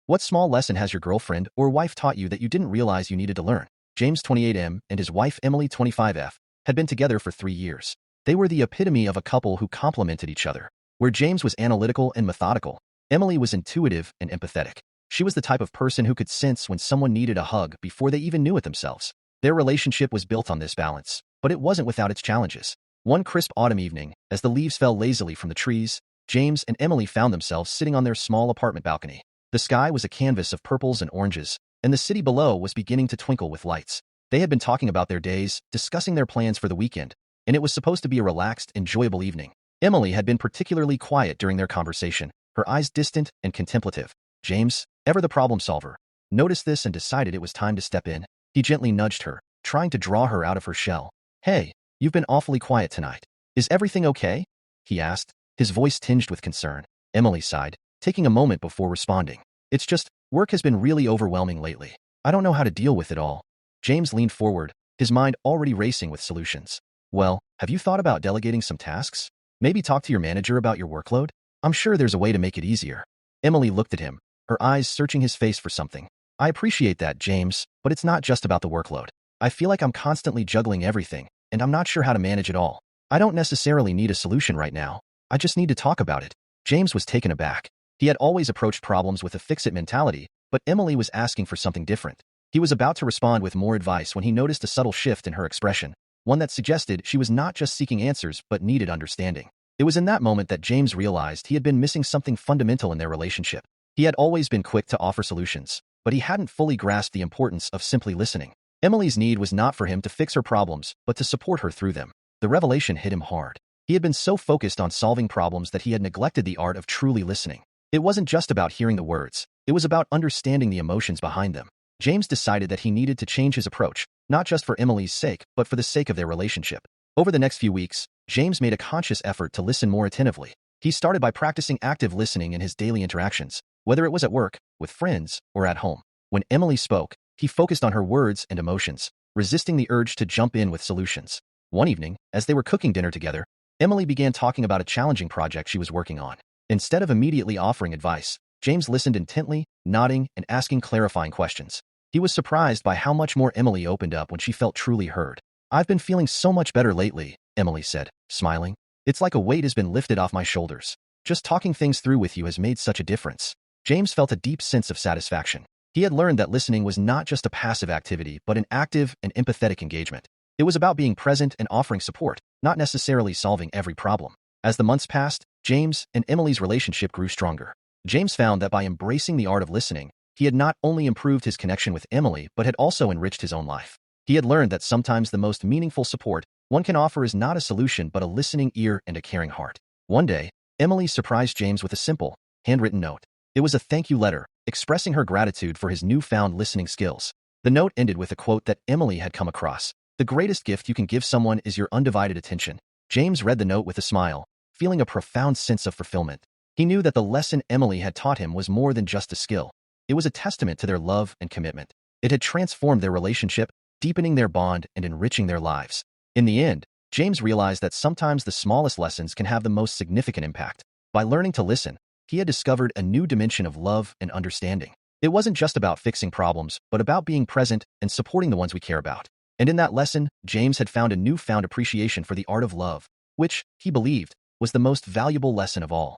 What small lesson has your girlfriend or wife taught you that you didn't realize you needed to learn? James 28M and his wife Emily 25F had been together for 3 years. They were the epitome of a couple who complemented each other. Where James was analytical and methodical, Emily was intuitive and empathetic. She was the type of person who could sense when someone needed a hug before they even knew it themselves. Their relationship was built on this balance, but it wasn't without its challenges. One crisp autumn evening, as the leaves fell lazily from the trees, James and Emily found themselves sitting on their small apartment balcony. The sky was a canvas of purples and oranges, and the city below was beginning to twinkle with lights. They had been talking about their days, discussing their plans for the weekend, and it was supposed to be a relaxed, enjoyable evening. Emily had been particularly quiet during their conversation, her eyes distant and contemplative. James, ever the problem solver, noticed this and decided it was time to step in. He gently nudged her, trying to draw her out of her shell. "Hey, you've been awfully quiet tonight. Is everything okay?" he asked, his voice tinged with concern. Emily sighed, taking a moment before responding. "It's just, work has been really overwhelming lately. I don't know how to deal with it all." James leaned forward, his mind already racing with solutions. "Well, have you thought about delegating some tasks? Maybe talk to your manager about your workload? I'm sure there's a way to make it easier." Emily looked at him, her eyes searching his face for something. "I appreciate that, James, but it's not just about the workload. I feel like I'm constantly juggling everything, and I'm not sure how to manage it all. I don't necessarily need a solution right now. I just need to talk about it." James was taken aback. He had always approached problems with a fix-it mentality, but Emily was asking for something different. He was about to respond with more advice when he noticed a subtle shift in her expression, one that suggested she was not just seeking answers but needed understanding. It was in that moment that James realized he had been missing something fundamental in their relationship. He had always been quick to offer solutions, but he hadn't fully grasped the importance of simply listening. Emily's need was not for him to fix her problems, but to support her through them. The revelation hit him hard. He had been so focused on solving problems that he had neglected the art of truly listening. It wasn't just about hearing the words, it was about understanding the emotions behind them. James decided that he needed to change his approach, not just for Emily's sake, but for the sake of their relationship. Over the next few weeks, James made a conscious effort to listen more attentively. He started by practicing active listening in his daily interactions, whether it was at work, with friends, or at home. When Emily spoke, he focused on her words and emotions, resisting the urge to jump in with solutions. One evening, as they were cooking dinner together, Emily began talking about a challenging project she was working on. Instead of immediately offering advice, James listened intently, nodding and asking clarifying questions. He was surprised by how much more Emily opened up when she felt truly heard. "I've been feeling so much better lately," Emily said, smiling. "It's like a weight has been lifted off my shoulders. Just talking things through with you has made such a difference." James felt a deep sense of satisfaction. He had learned that listening was not just a passive activity, but an active and empathetic engagement. It was about being present and offering support, not necessarily solving every problem. As the months passed, James and Emily's relationship grew stronger. James found that by embracing the art of listening, he had not only improved his connection with Emily, but had also enriched his own life. He had learned that sometimes the most meaningful support one can offer is not a solution but a listening ear and a caring heart. One day, Emily surprised James with a simple, handwritten note. It was a thank you letter, expressing her gratitude for his newfound listening skills. The note ended with a quote that Emily had come across. "The greatest gift you can give someone is your undivided attention." James read the note with a smile, feeling a profound sense of fulfillment. He knew that the lesson Emily had taught him was more than just a skill. It was a testament to their love and commitment. It had transformed their relationship, deepening their bond and enriching their lives. In the end, James realized that sometimes the smallest lessons can have the most significant impact. By learning to listen, he had discovered a new dimension of love and understanding. It wasn't just about fixing problems, but about being present and supporting the ones we care about. And in that lesson, James had found a newfound appreciation for the art of love, which, he believed, was the most valuable lesson of all.